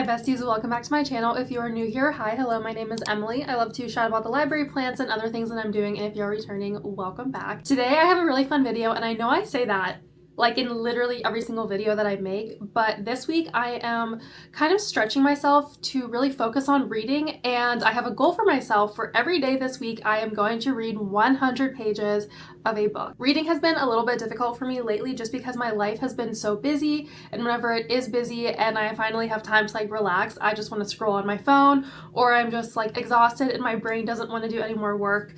Besties, welcome back to my channel. If you are new here, hi, hello, my name is Emily. I love to chat about the library, plants, and other things that I'm doing, and if you're returning, welcome back. Today I have a really fun video, and I know I say that like in literally every single video that I make, but this week I am kind of stretching myself to really focus on reading, and I have a goal for myself for every day this week. I am going to read 100 pages of a book. Reading has been a little bit difficult for me lately just because my life has been so busy, and whenever it is busy and I finally have time to like relax, I just want to scroll on my phone, or I'm just like exhausted and my brain doesn't want to do any more work.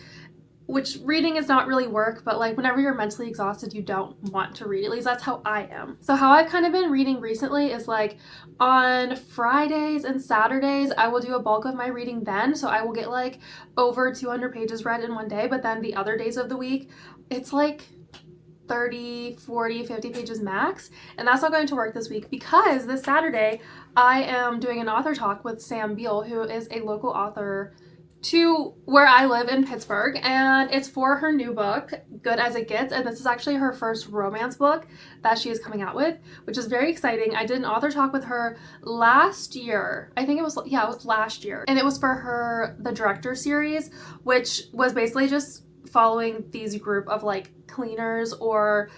Which reading is not really work, but like whenever you're mentally exhausted, you don't want to read. At least that's how I am. So how I've kind of been reading recently is like on Fridays and Saturdays, I will do a bulk of my reading then. So I will get like over 200 pages read in one day, but then the other days of the week, it's like 30, 40, 50 pages max. And that's not going to work this week because this Saturday, I am doing an author talk with Samm Beal, who is a local author to where I live in Pittsburgh, and it's for her new book, Good as It Gets, and this is actually her first romance book that she is coming out with, which is very exciting. I did an author talk with her last year. I think it was last year, and it was for her The Director series, which was basically just following these group of like cleaners or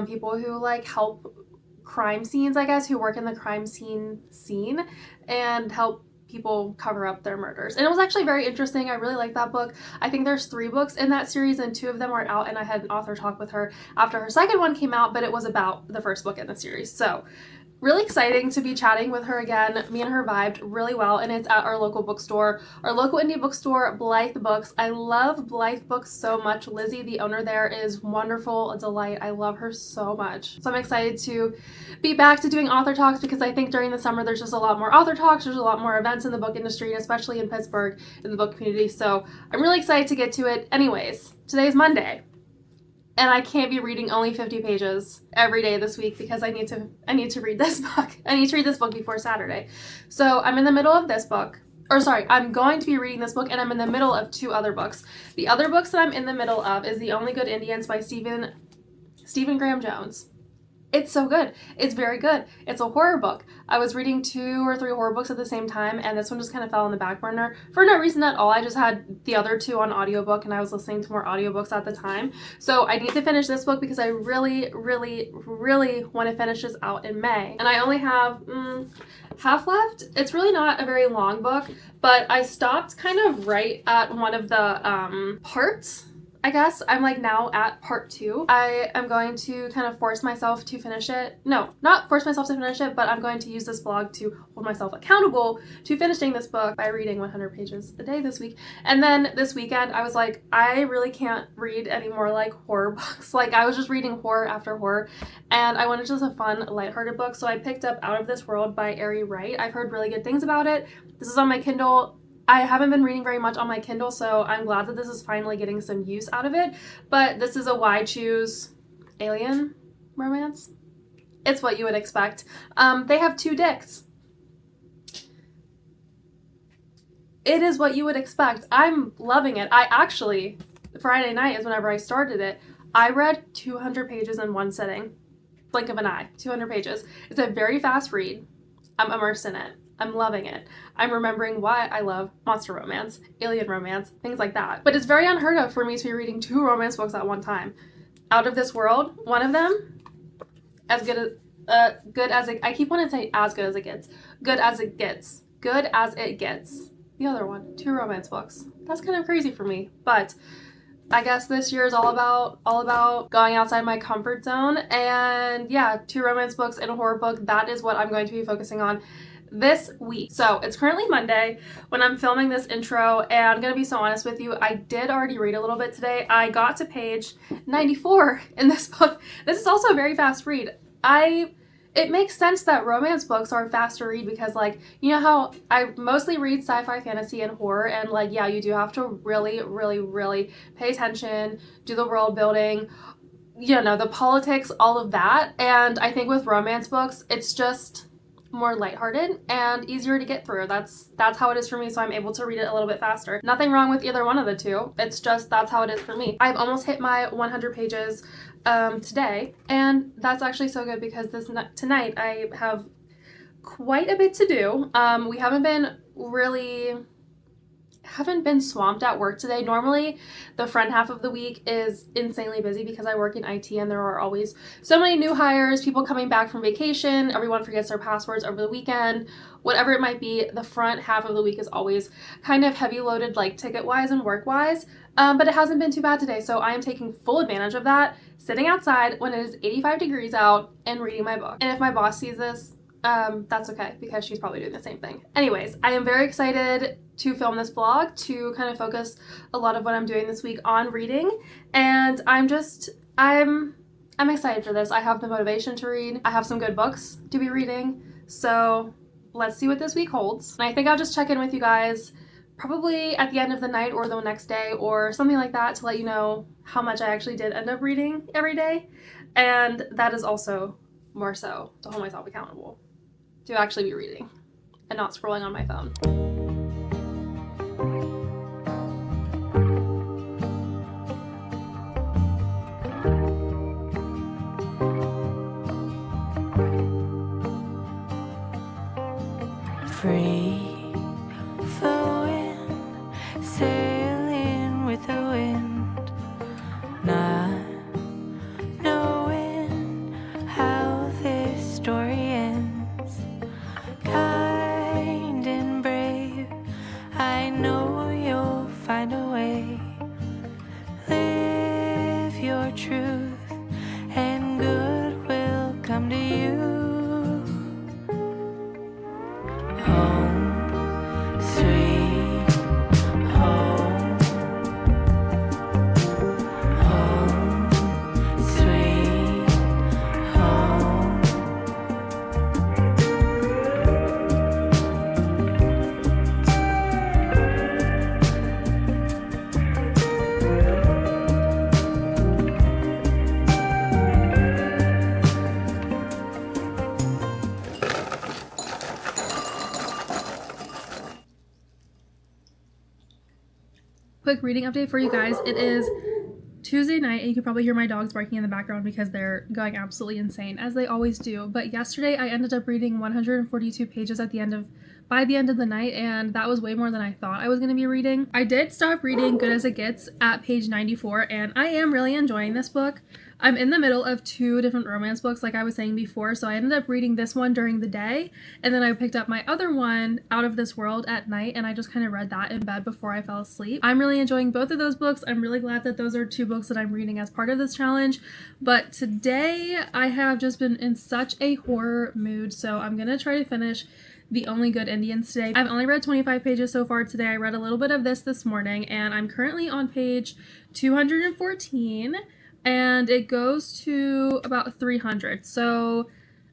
people who like help crime scenes, I guess, who work in the crime scene and help people cover up their murders. And it was actually very interesting. I really like that book. I think there's 3 books in that series and 2 of them are out, and I had an author talk with her after her second one came out, but it was about the first book in the series. So really exciting to be chatting with her again. Me and her vibed really well, and it's at our local bookstore, our local indie bookstore, Blythe Books. I love Blythe Books so much. Lizzie, the owner there, is wonderful, a delight. I love her so much. So I'm excited to be back to doing author talks because I think during the summer there's just a lot more author talks, there's a lot more events in the book industry, especially in Pittsburgh in the book community. So I'm really excited to get to it. Anyways, today's Monday. And I can't be reading only 50 pages every day this week because I need to read this book. I need to read this book before Saturday. So I'm in the middle of this book. Or sorry, I'm going to be reading this book, and I'm in the middle of 2 other books. The other books that I'm in the middle of is The Only Good Indians by Stephen Graham Jones. It's so good. It's very good. It's a horror book. I was reading 2 or 3 horror books at the same time, and this one just kind of fell on the back burner for no reason at all. I just had the other 2 on audiobook, and I was listening to more audiobooks at the time. So I need to finish this book because I really, really, really want to finish this out in May. And I only have half left. It's really not a very long book, but I stopped kind of right at one of the parts. I guess I'm like now at part 2. I am going to kind of force myself to finish it. No, not force myself to finish it, but I'm going to use this vlog to hold myself accountable to finishing this book by reading 100 pages a day this week. And then this weekend, I was like, I really can't read any more like horror books. Like I was just reading horror after horror, and I wanted just a fun, lighthearted book. So I picked up Out of This World by Wright. I've heard really good things about it. This is on my Kindle. I haven't been reading very much on my Kindle, so I'm glad that this is finally getting some use out of it. But this is a why choose alien romance. It's what you would expect. They have 2 dicks. It is what you would expect. I'm loving it. I actually, Friday night is whenever I started it. I read 200 pages in one sitting. Blink of an eye. 200 pages. It's a very fast read. I'm immersed in it. I'm loving it. I'm remembering why I love monster romance, alien romance, things like that. But it's very unheard of for me to be reading 2 romance books at one time. Out of This World, one of them, as good as it, I keep wanting to say as good as it gets. Good as it gets. Good as it gets. The other one, 2 romance books. That's kind of crazy for me, but I guess this year is all about going outside my comfort zone, and yeah, 2 romance books and a horror book. That is what I'm going to be focusing on this week. So it's currently Monday when I'm filming this intro, and I'm gonna be so honest with you, I did already read a little bit today. I got to page 94 in this book. This is also a very fast read. it makes sense that romance books are fast to read because, like, you know how I mostly read sci-fi, fantasy, and horror, and like, yeah, you do have to really, really, really pay attention, do the world building, you know, the politics, all of that. And I think with romance books, it's just more lighthearted and easier to get through. That's how it is for me, so I'm able to read it a little bit faster. Nothing wrong with either one of the two. It's just that's how it is for me. I've almost hit my 100 pages today, and that's actually so good because tonight I have quite a bit to do. We haven't been swamped at work today. Normally, the front half of the week is insanely busy because I work in IT and there are always so many new hires, people coming back from vacation, everyone forgets their passwords over the weekend, whatever it might be. The front half of the week is always kind of heavy loaded, like ticket-wise and work-wise, but it hasn't been too bad today, so I am taking full advantage of that, sitting outside when it is 85 degrees out and reading my book. And if my boss sees this, that's okay because she's probably doing the same thing. Anyways, I am very excited to film this vlog to kind of focus a lot of what I'm doing this week on reading, and I'm excited for this. I have the motivation to read. I have some good books to be reading, so let's see what this week holds. And I think I'll just check in with you guys probably at the end of the night or the next day or something like that to let you know how much I actually did end up reading every day, and that is also more so to hold myself accountable to actually be reading and not scrolling on my phone. Free flowing, sailing with the wind, not knowing how this story ends. Kind and brave, I know you'll find a way. Live your truth and good will come to you. Home, sweet home. Home, sweet home. Quick reading update for you guys. It is Tuesday night, and you can probably hear my dogs barking in the background because they're going absolutely insane, as they always do. But yesterday, I ended up reading 142 pages by the end of the night, and that was way more than I thought I was going to be reading. I did stop reading Good as It Gets at page 94, and I am really enjoying this book. I'm in the middle of two different romance books, like I was saying before, so I ended up reading this one during the day, and then I picked up my other one, Out of This World, at night, and I just kind of read that in bed before I fell asleep. I'm really enjoying both of those books. I'm really glad that those are two books that I'm reading as part of this challenge, but today I have just been in such a horror mood, so I'm gonna try to finish The Only Good Indians today. I've only read 25 pages so far today. I read a little bit of this morning, and I'm currently on page 214, and it goes to about 300. So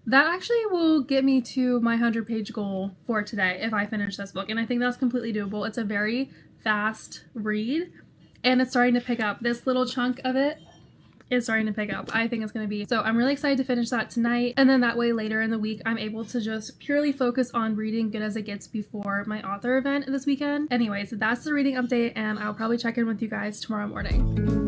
that actually will get me to my 100-page goal for today if I finish this book, and I think that's completely doable. It's a very fast read, and it's starting to pick up. This little chunk of it is starting to pick up. I think it's going to be. So I'm really excited to finish that tonight, and then that way later in the week I'm able to just purely focus on reading Good as It Gets before my author event this weekend. Anyways, that's the reading update, and I'll probably check in with you guys tomorrow morning.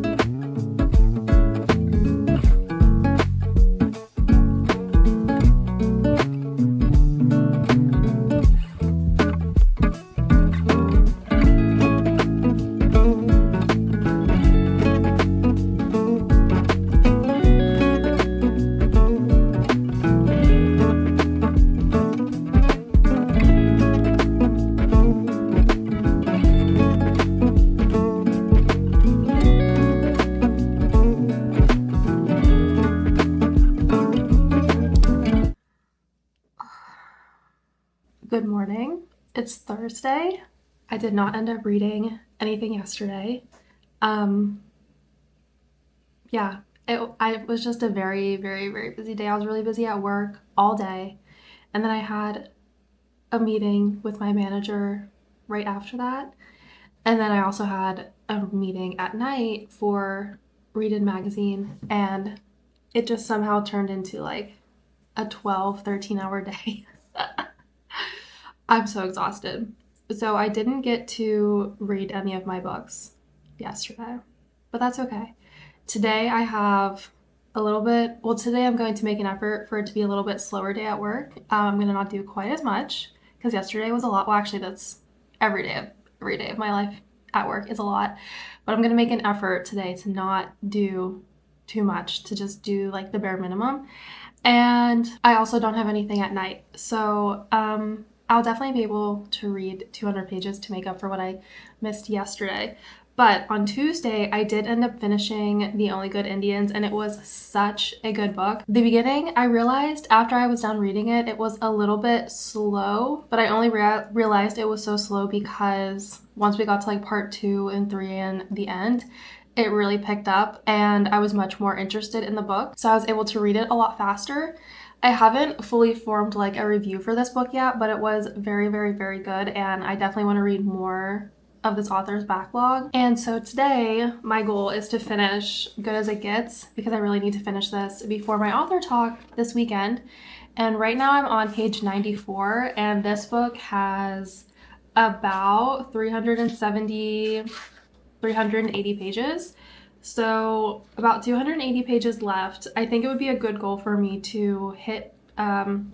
Good morning. It's Thursday. I did not end up reading anything yesterday. Yeah, I was just a very, very, very busy day. I was really busy at work all day. And then I had a meeting with my manager right after that. And then I also had a meeting at night for Read It magazine. And it just somehow turned into like a 12, 13-hour day. I'm so exhausted. So I didn't get to read any of my books yesterday, but that's okay. Today I have a little bit, well, today I'm going to make an effort for it to be a little bit slower day at work. I'm going to not do quite as much because yesterday was a lot. Well, actually, that's every day of my life at work is a lot. But I'm going to make an effort today to not do too much, to just do like the bare minimum. And I also don't have anything at night. So I'll definitely be able to read 200 pages to make up for what I missed yesterday. But on Tuesday, I did end up finishing The Only Good Indians, and it was such a good book. The beginning, I realized after I was done reading it, it was a little bit slow, but I only realized it was so slow because once we got to like part 2 and 3 and the end, it really picked up and I was much more interested in the book. So I was able to read it a lot faster. I haven't fully formed like a review for this book yet, but it was very, very, very good. And I definitely want to read more of this author's backlog. And so today my goal is to finish Good as It Gets because I really need to finish this before my author talk this weekend. And right now I'm on page 94 and this book has about 380 pages. So about 280 pages left. I think it would be a good goal for me to hit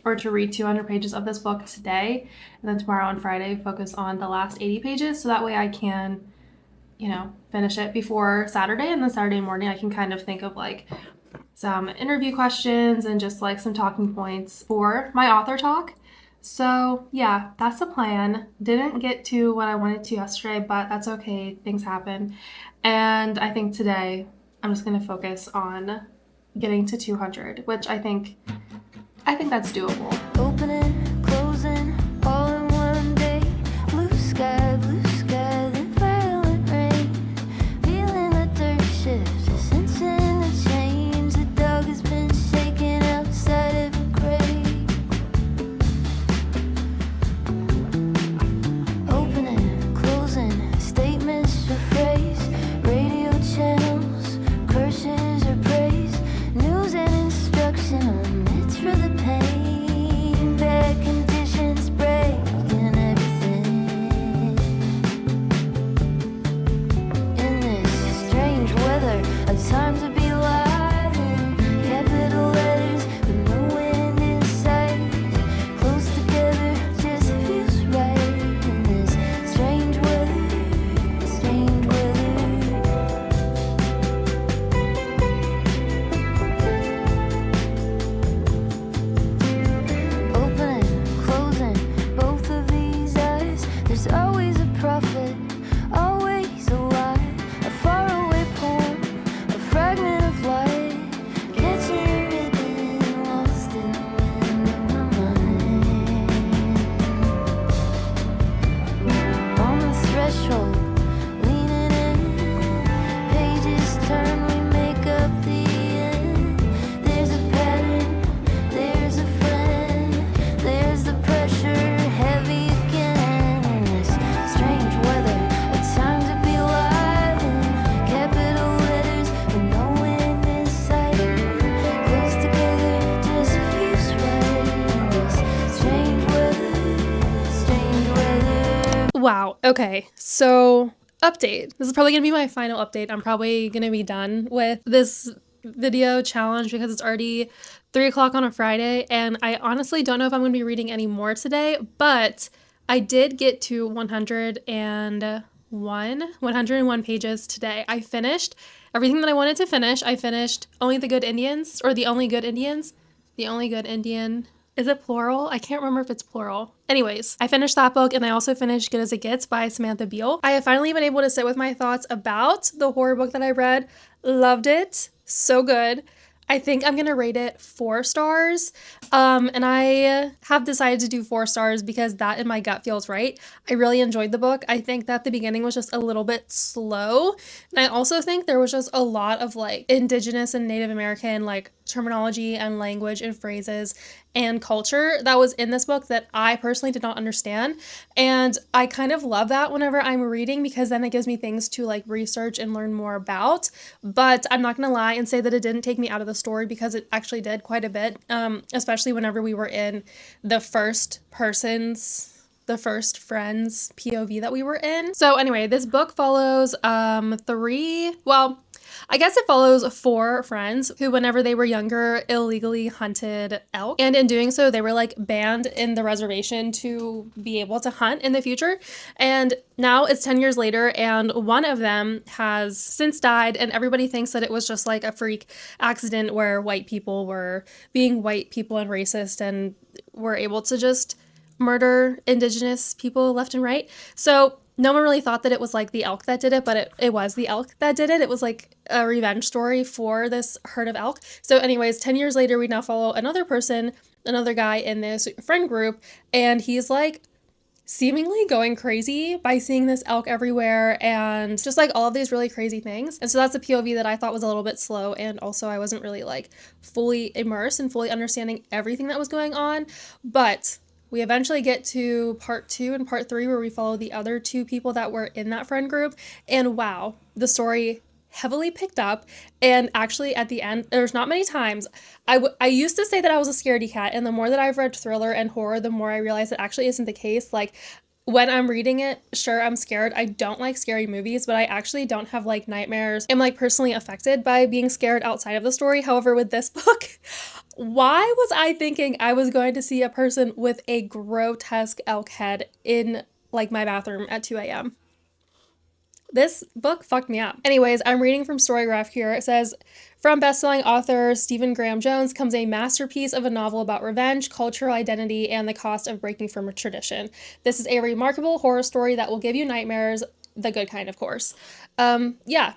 or to read 200 pages of this book today, and then tomorrow on Friday focus on the last 80 pages so that way I can, finish it before Saturday, and then Saturday morning I can kind of think of like some interview questions and just like some talking points for my author talk. So yeah, that's the plan. Didn't get to what I wanted to yesterday, but that's okay. Things happen. And I think today I'm just going to focus on getting to 200, which I think that's doable. Opening, closing, all in one day. Blue sky, then violent rain. Feeling the dirt shift, sensing the change. The dog has been shaken outside of a grave. Opening, closing, statements to phrase. Radio channels, curses or praise. News and instruction on mitts for the pain. Bad conditions breaking everything. In this strange weather, a time to be alive. In capital letters, with no end in sight. Close together just feels right. In this strange weather, strange weather. Opening, closing, both of these eyes. There's always a prophet, always a lie. A faraway poem, a fragment of light. Catching a ribbon, lost in the wind of my mind. On the threshold, leaning in. Pages turn, we make up the end. There's a pattern, there's a friend. There's the pressure, heavy again. In this strange weather, a time to be alive. In capital letters, with no end in sight. Close together, just feels right. In this strange weather, strange weather. Wow. Okay. So, update. This is probably going to be my final update. I'm probably going to be done with this video challenge because it's already 3 o'clock on a Friday, and I honestly don't know if I'm going to be reading any more today, but I did get to 101 pages today. I finished everything that I wanted to finish. I finished Only the Good Indians, or The Only Good Indians. The Only Good Indian. Is it plural? I can't remember if it's plural. Anyways, I finished that book, and I also finished Good as It Gets by Samantha Beal. I have finally been able to sit with my thoughts about the horror book that I read. Loved it. So good. I think I'm gonna rate it 4 stars. And I have decided to do 4 stars because that in my gut feels right. I really enjoyed the book. I think that the beginning was just a little bit slow. And I also think there was just a lot of like Indigenous and Native American like terminology and language and phrases and culture that was in this book that I personally did not understand. And I kind of love that whenever I'm reading because then it gives me things to like research and learn more about. But I'm not gonna lie and say that it didn't take me out of the story because it actually did quite a bit, especially whenever we were in the first friends POV that we were in. So anyway, this book follows I guess it follows 4 friends who, whenever they were younger, illegally hunted elk. And in doing so, they were like banned in the reservation to be able to hunt in the future. And now it's 10 years later, and one of them has since died, and everybody thinks that it was just like a freak accident where white people were being white people and racist and were able to just murder Indigenous people left and right. So no one really thought that it was like the elk that did it, but it was the elk that did it. It was like a revenge story for this herd of elk. So anyways, 10 years later, we now follow another guy in this friend group, and he's like seemingly going crazy by seeing this elk everywhere and just like all of these really crazy things. And so that's a POV that I thought was a little bit slow, and also I wasn't really like fully immersed and fully understanding everything that was going on. But we eventually get to part 2 and part 3 where we follow the other 2 people that were in that friend group, and wow, the story heavily picked up. And actually at the end, there's not many times I used to say that I was a scaredy cat, and the more that I've read thriller and horror, the more I realize it actually isn't the case. Like when I'm reading it, sure, I'm scared. I don't like scary movies, but I actually don't have like nightmares. I'm like personally affected by being scared outside of the story. However, with this book, why was I thinking I was going to see a person with a grotesque elk head in like my bathroom at 2 a.m.? This book fucked me up. Anyways, I'm reading from Storygraph here. It says, from bestselling author Stephen Graham Jones comes a masterpiece of a novel about revenge, cultural identity, and the cost of breaking from a tradition. This is a remarkable horror story that will give you nightmares, the good kind, of course. Yeah,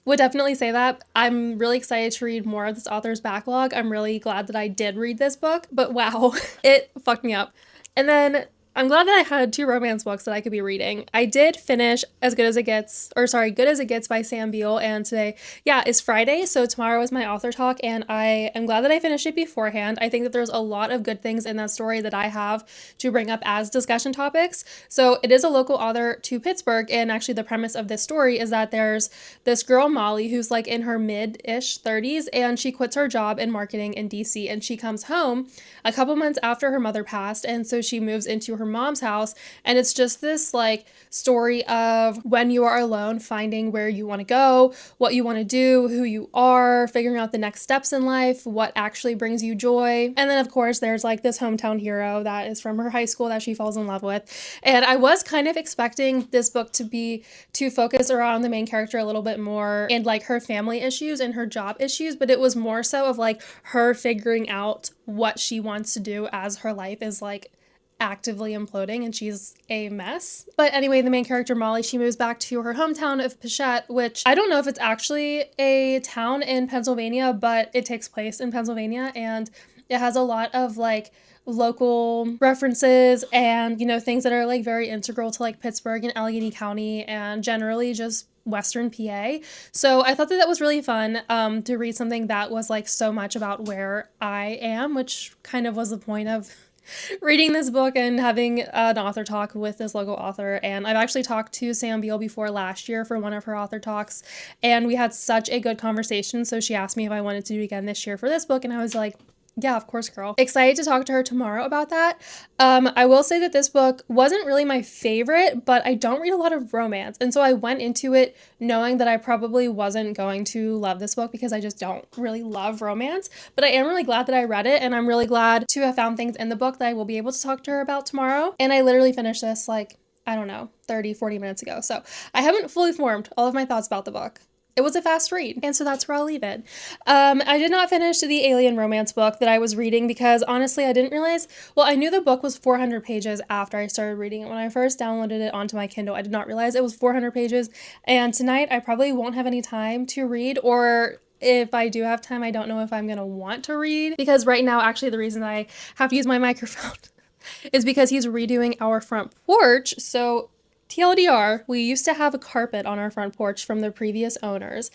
would definitely say that. I'm really excited to read more of this author's backlog. I'm really glad that I did read this book, but wow, it fucked me up. And then I'm glad that I had 2 romance books that I could be reading. I did finish Good as It Gets by Samm Beal, and today, is Friday, so tomorrow is my author talk, and I am glad that I finished it beforehand. I think that there's a lot of good things in that story that I have to bring up as discussion topics. So it is a local author to Pittsburgh, and actually the premise of this story is that there's this girl, Molly, who's like in her mid-ish 30s, and she quits her job in marketing in DC, and she comes home a couple months after her mother passed, and so she moves into her mom's house, and it's just this like story of when you are alone, finding where you want to go, what you want to do, who you are, figuring out the next steps in life, what actually brings you joy. And then of course there's like this hometown hero that is from her high school that she falls in love with. And I was kind of expecting this book to focus around the main character a little bit more and like her family issues and her job issues, but it was more so of like her figuring out what she wants to do as her life is like actively imploding and she's a mess. But anyway, the main character Molly, she moves back to her hometown of Pichette, which I don't know if it's actually a town in Pennsylvania, but it takes place in Pennsylvania, and it has a lot of like local references and, you know, things that are like very integral to like Pittsburgh and Allegheny County and generally just Western PA. So I thought that that was really fun to read something that was like so much about where I am, which kind of was the point of reading this book and having an author talk with this local author. And I've actually talked to Samm Beal before last year for one of her author talks, and we had such a good conversation. So she asked me if I wanted to do it again this year for this book, and I was like, yeah, of course, girl. Excited to talk to her tomorrow about that. I will say that this book wasn't really my favorite, but I don't read a lot of romance. And so I went into it knowing that I probably wasn't going to love this book because I just don't really love romance. But I am really glad that I read it, and I'm really glad to have found things in the book that I will be able to talk to her about tomorrow. And I literally finished this like, I don't know, 30, 40 minutes ago. So I haven't fully formed all of my thoughts about the book. It was a fast read, and so that's where I'll leave it. I did not finish the alien romance book that I was reading because honestly I didn't realize, well, I knew the book was 400 pages after I started reading it. When I first downloaded it onto my Kindle, I did not realize it was 400 pages, and tonight I probably won't have any time to read, or if I do have time, I don't know if I'm gonna want to read, because right now, actually, the reason I have to use my microphone is because he's redoing our front porch. So TLDR, we used to have a carpet on our front porch from the previous owners,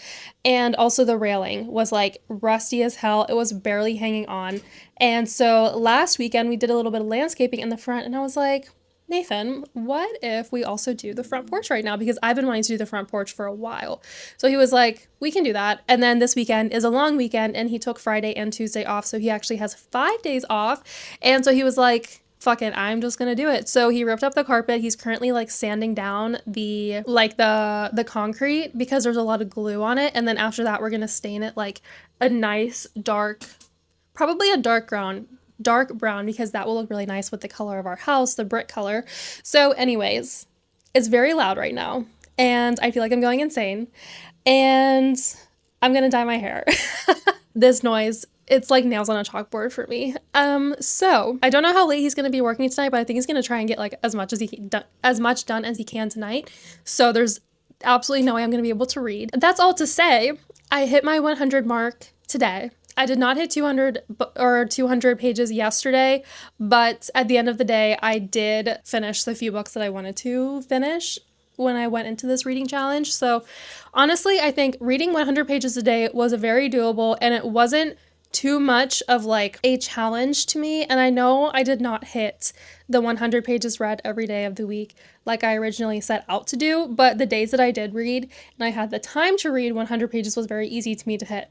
and also the railing was like rusty as hell. It was barely hanging on. And so last weekend we did a little bit of landscaping in the front, and I was like, Nathan, what if we also do the front porch right now? Because I've been wanting to do the front porch for a while. So he was like, we can do that. And then this weekend is a long weekend, and he took Friday and Tuesday off. So he actually has 5 days off. And so he was like, fuck it, I'm just gonna do it. So he ripped up the carpet. He's currently like sanding down the concrete because there's a lot of glue on it. And then after that, we're gonna stain it like a nice dark, probably a dark brown, because that will look really nice with the color of our house, the brick color. So anyways, it's very loud right now, and I feel like I'm going insane, and I'm gonna dye my hair. This noise, it's like nails on a chalkboard for me. So I don't know how late he's gonna be working tonight, but I think he's gonna try and get like as much done as he can tonight. So there's absolutely no way I'm gonna be able to read. That's all to say, I hit my 100 mark today. I did not hit 200 pages yesterday, but at the end of the day, I did finish the few books that I wanted to finish when I went into this reading challenge. So honestly, I think reading 100 pages a day was very doable, and it wasn't too much of like a challenge to me. And I know I did not hit the 100 pages read every day of the week like I originally set out to do, but the days that I did read and I had the time to read, 100 pages was very easy to me to hit.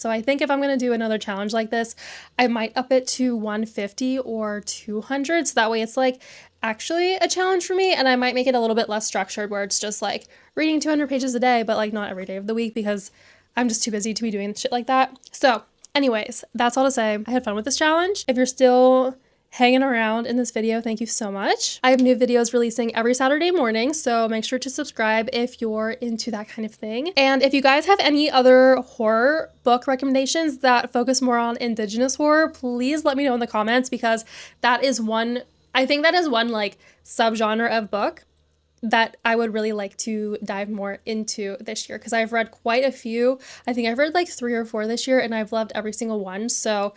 So I think if I'm going to do another challenge like this, I might up it to 150 or 200. So that way it's like actually a challenge for me, and I might make it a little bit less structured where it's just like reading 200 pages a day, but like not every day of the week, because I'm just too busy to be doing shit like that. So anyways, that's all to say. I had fun with this challenge. If you're still hanging around in this video, thank you so much. I have new videos releasing every Saturday morning, so make sure to subscribe if you're into that kind of thing. And if you guys have any other horror book recommendations that focus more on Indigenous horror, please let me know in the comments, because that is one, I think that is one like subgenre of book that I would really like to dive more into this year, because I've read quite a few. I think I've read like 3 or 4 this year, and I've loved every single one. So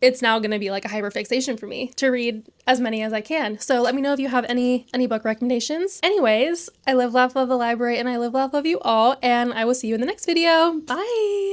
it's now going to be like a hyperfixation for me to read as many as I can. So let me know if you have any book recommendations. Anyways, I live, laugh, love the library, and I live, laugh, love you all, and I will see you in the next video. Bye!